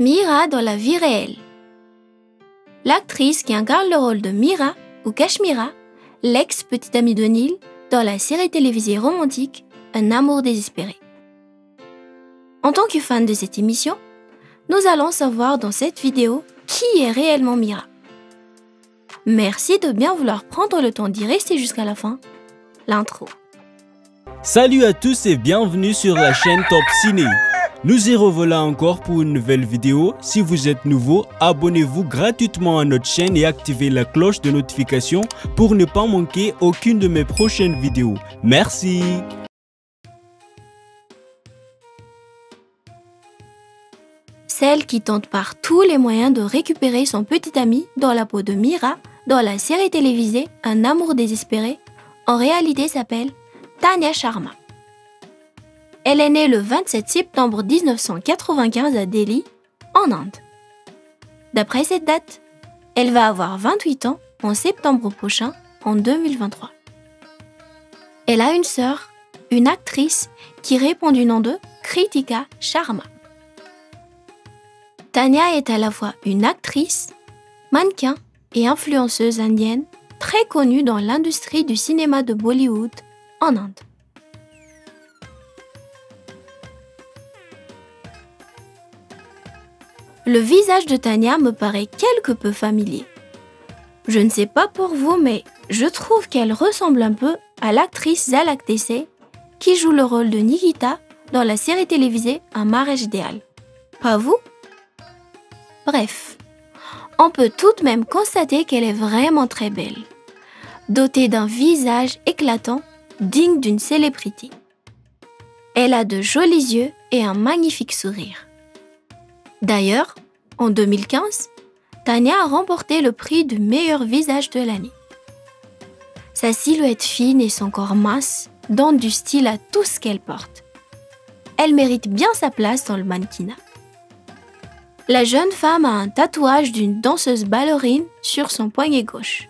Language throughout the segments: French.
Meera dans la vie réelle. L'actrice qui incarne le rôle de Meera, ou Kashmira, l'ex-petite amie de Neil, dans la série télévisée romantique Un amour désespéré. En tant que fan de cette émission, nous allons savoir dans cette vidéo qui est réellement Meera. Merci de bien vouloir prendre le temps d'y rester jusqu'à la fin. L'intro. Salut à tous et bienvenue sur la chaîne Top Ciné. Nous y revoilà encore pour une nouvelle vidéo. Si vous êtes nouveau, abonnez-vous gratuitement à notre chaîne et activez la cloche de notification pour ne pas manquer aucune de mes prochaines vidéos. Merci. Celle qui tente par tous les moyens de récupérer son petit ami dans la peau de Meera dans la série télévisée Un amour désespéré, en réalité s'appelle Tanya Sharma. Elle est née le 27 septembre 1995 à Delhi, en Inde. D'après cette date, elle va avoir 28 ans en septembre prochain, en 2023. Elle a une sœur, une actrice qui répond du nom de Kritika Sharma. Tanya est à la fois une actrice, mannequin et influenceuse indienne très connue dans l'industrie du cinéma de Bollywood en Inde. Le visage de Tanya me paraît quelque peu familier. Je ne sais pas pour vous, mais je trouve qu'elle ressemble un peu à l'actrice Zalak Desai qui joue le rôle de Nikita dans la série télévisée Un mariage idéal. Pas vous? Bref, on peut tout de même constater qu'elle est vraiment très belle, dotée d'un visage éclatant, digne d'une célébrité. Elle a de jolis yeux et un magnifique sourire. D'ailleurs, en 2015, Tanya a remporté le prix du meilleur visage de l'année. Sa silhouette fine et son corps mince donnent du style à tout ce qu'elle porte. Elle mérite bien sa place dans le mannequinat. La jeune femme a un tatouage d'une danseuse ballerine sur son poignet gauche.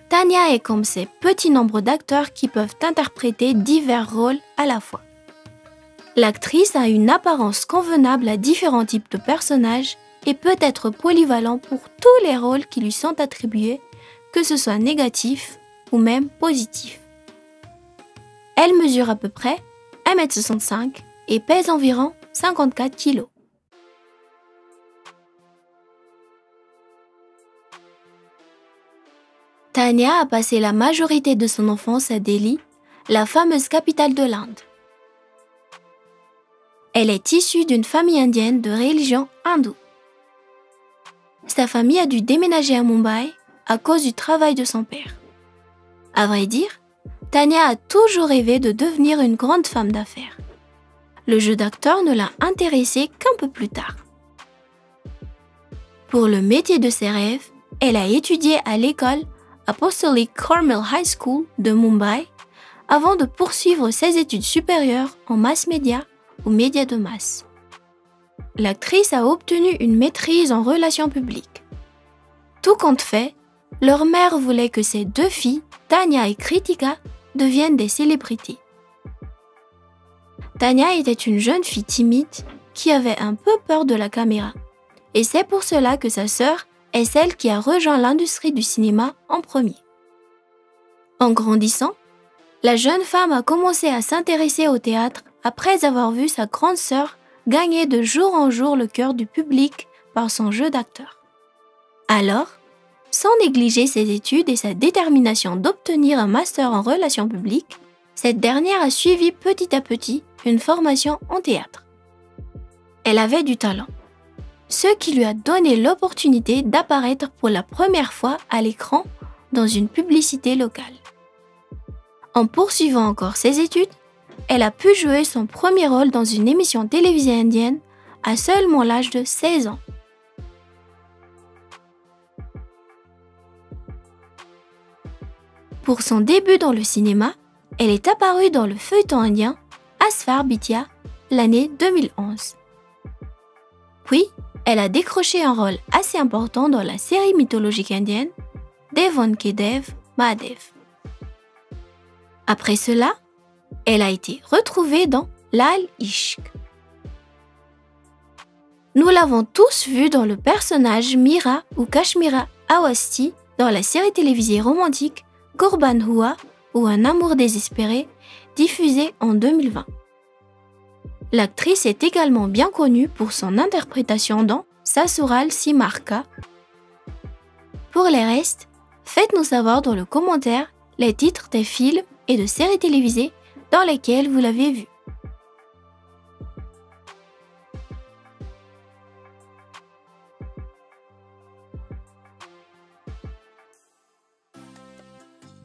Tanya est comme ces petits nombres d'acteurs qui peuvent interpréter divers rôles à la fois. L'actrice a une apparence convenable à différents types de personnages et peut être polyvalent pour tous les rôles qui lui sont attribués, que ce soit négatif ou même positif. Elle mesure à peu près 1,65 m et pèse environ 54 kg. Tanya a passé la majorité de son enfance à Delhi, la fameuse capitale de l'Inde. Elle est issue d'une famille indienne de religion hindoue. Sa famille a dû déménager à Mumbai à cause du travail de son père. À vrai dire, Tanya a toujours rêvé de devenir une grande femme d'affaires. Le jeu d'acteur ne l'a intéressée qu'un peu plus tard. Pour le métier de ses rêves, elle a étudié à l'école Apostolic Carmel High School de Mumbai avant de poursuivre ses études supérieures en mass media ou médias de masse. L'actrice a obtenu une maîtrise en relations publiques. Tout compte fait, leur mère voulait que ses deux filles, Tanya et Kritika, deviennent des célébrités. Tanya était une jeune fille timide qui avait un peu peur de la caméra, et c'est pour cela que sa sœur est celle qui a rejoint l'industrie du cinéma en premier. En grandissant, la jeune femme a commencé à s'intéresser au théâtre après avoir vu sa grande sœur gagner de jour en jour le cœur du public par son jeu d'acteur. Alors, sans négliger ses études et sa détermination d'obtenir un master en relations publiques, cette dernière a suivi petit à petit une formation en théâtre. Elle avait du talent, ce qui lui a donné l'opportunité d'apparaître pour la première fois à l'écran dans une publicité locale. En poursuivant encore ses études, elle a pu jouer son premier rôle dans une émission télévisée indienne à seulement l'âge de 16 ans. Pour son début dans le cinéma, elle est apparue dans le feuilleton indien Asfar Bidya l'année 2011. Puis, elle a décroché un rôle assez important dans la série mythologique indienne Devon Ke Dev Mahadev. Après cela, elle a été retrouvée dans Lal Ishq. Nous l'avons tous vu dans le personnage Mira ou Kashmira Awasthi dans la série télévisée romantique Qurban Hua ou Un amour désespéré, diffusée en 2020. L'actrice est également bien connue pour son interprétation dans Sasural Simarka. Pour les restes, faites-nous savoir dans le commentaire les titres des films et de séries télévisées dans lesquels vous l'avez vu.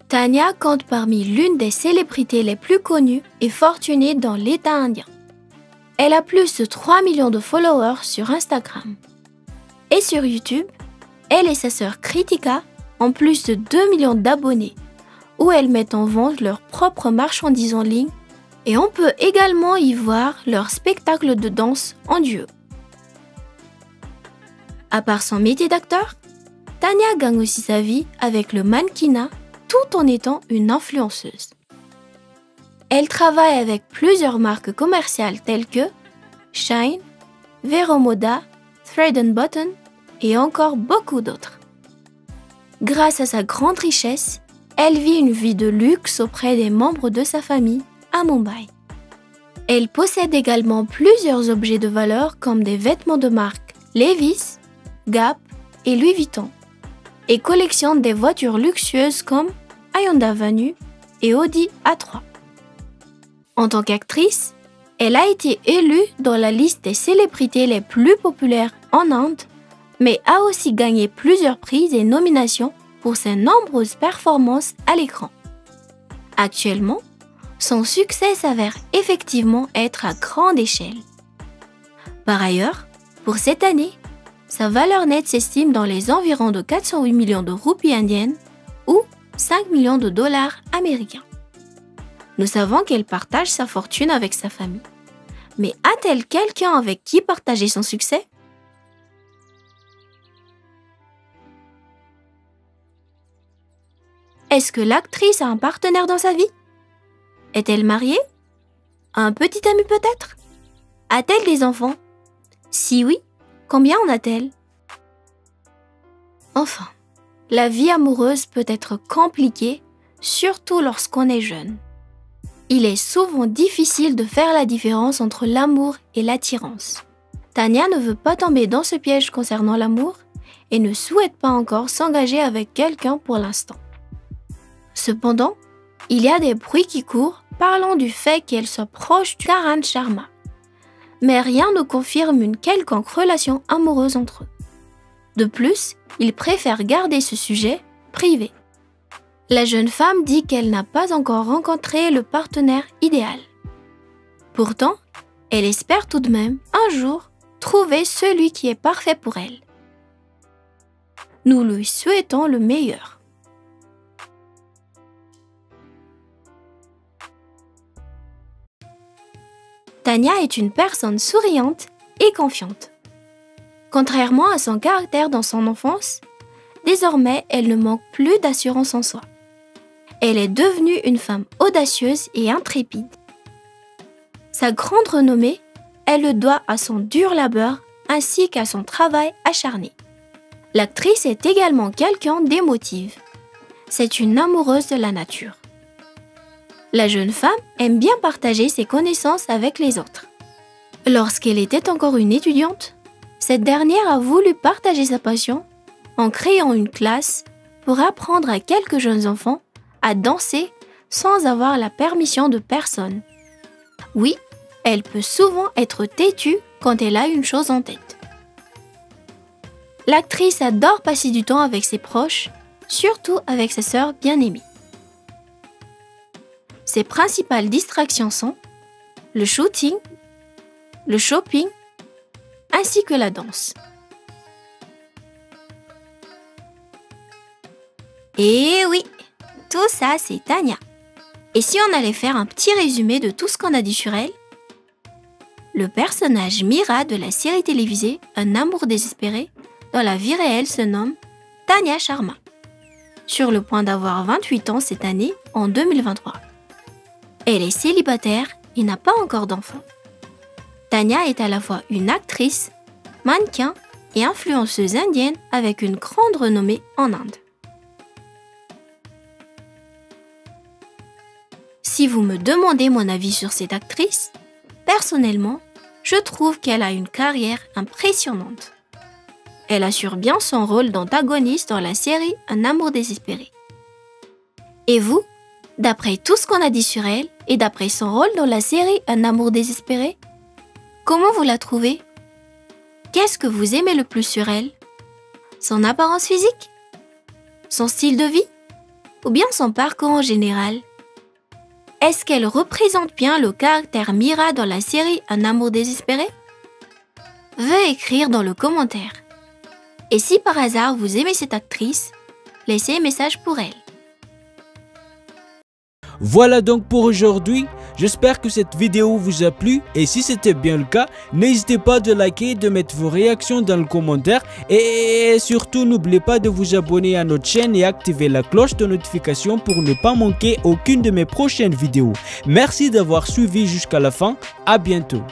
Tania compte parmi l'une des célébrités les plus connues et fortunées dans l'État indien. Elle a plus de 3 millions de followers sur Instagram. Et sur YouTube, elle et sa sœur Kritika ont plus de 2 millions d'abonnés, où elles mettent en vente leurs propres marchandises en ligne et on peut également y voir leur spectacle de danse en duo. À part son métier d'acteur, Tania gagne aussi sa vie avec le mannequinat tout en étant une influenceuse. Elle travaille avec plusieurs marques commerciales telles que Shine, Vero Moda, Thread & Button et encore beaucoup d'autres. Grâce à sa grande richesse, elle vit une vie de luxe auprès des membres de sa famille à Mumbai. Elle possède également plusieurs objets de valeur comme des vêtements de marque Levi's, Gap et Louis Vuitton et collectionne des voitures luxueuses comme Hyundai Venue et Audi A3. En tant qu'actrice, elle a été élue dans la liste des célébrités les plus populaires en Inde, mais a aussi gagné plusieurs prix et nominations pour ses nombreuses performances à l'écran. Actuellement, son succès s'avère effectivement être à grande échelle. Par ailleurs, pour cette année, sa valeur nette s'estime dans les environs de 408 millions de roupies indiennes ou 5 millions de dollars américains. Nous savons qu'elle partage sa fortune avec sa famille. Mais a-t-elle quelqu'un avec qui partager son succès? Est-ce que l'actrice a un partenaire dans sa vie? Est-elle mariée? Un petit ami peut-être? A-t-elle des enfants? Si oui, combien en a-t-elle? Enfin, la vie amoureuse peut être compliquée, surtout lorsqu'on est jeune. Il est souvent difficile de faire la différence entre l'amour et l'attirance. Tania ne veut pas tomber dans ce piège concernant l'amour et ne souhaite pas encore s'engager avec quelqu'un pour l'instant. Cependant, il y a des bruits qui courent parlant du fait qu'elle soit proche du Karan Sharma. Mais rien ne confirme une quelconque relation amoureuse entre eux. De plus, il préfère garder ce sujet privé. La jeune femme dit qu'elle n'a pas encore rencontré le partenaire idéal. Pourtant, elle espère tout de même, un jour, trouver celui qui est parfait pour elle. Nous lui souhaitons le meilleur. Tania est une personne souriante et confiante. Contrairement à son caractère dans son enfance, désormais elle ne manque plus d'assurance en soi. Elle est devenue une femme audacieuse et intrépide. Sa grande renommée, elle le doit à son dur labeur ainsi qu'à son travail acharné. L'actrice est également quelqu'un d'émotive. C'est une amoureuse de la nature. La jeune femme aime bien partager ses connaissances avec les autres. Lorsqu'elle était encore une étudiante, cette dernière a voulu partager sa passion en créant une classe pour apprendre à quelques jeunes enfants à danser sans avoir la permission de personne. Oui, elle peut souvent être têtue quand elle a une chose en tête. L'actrice adore passer du temps avec ses proches, surtout avec sa sœur bien-aimée. Ses principales distractions sont le shooting, le shopping, ainsi que la danse. Et oui, tout ça c'est Tania. Et si on allait faire un petit résumé de tout ce qu'on a dit sur elle? Le personnage Mira de la série télévisée Un amour désespéré dans la vie réelle se nomme Tania Sharma, sur le point d'avoir 28 ans cette année en 2023. Elle est célibataire et n'a pas encore d'enfant. Tania est à la fois une actrice, mannequin et influenceuse indienne avec une grande renommée en Inde. Si vous me demandez mon avis sur cette actrice, personnellement, je trouve qu'elle a une carrière impressionnante. Elle assure bien son rôle d'antagoniste dans la série Un amour désespéré. Et vous, d'après tout ce qu'on a dit sur elle et d'après son rôle dans la série Un amour désespéré, comment vous la trouvez? Qu'est-ce que vous aimez le plus sur elle? Son apparence physique? Son style de vie? Ou bien son parcours en général? Est-ce qu'elle représente bien le caractère Mira dans la série Un amour désespéré? Veuillez écrire dans le commentaire. Et si par hasard vous aimez cette actrice, laissez un message pour elle. Voilà donc pour aujourd'hui. J'espère que cette vidéo vous a plu et si c'était bien le cas, n'hésitez pas de liker, de mettre vos réactions dans le commentaire et surtout n'oubliez pas de vous abonner à notre chaîne et activer la cloche de notification pour ne pas manquer aucune de mes prochaines vidéos. Merci d'avoir suivi jusqu'à la fin, à bientôt.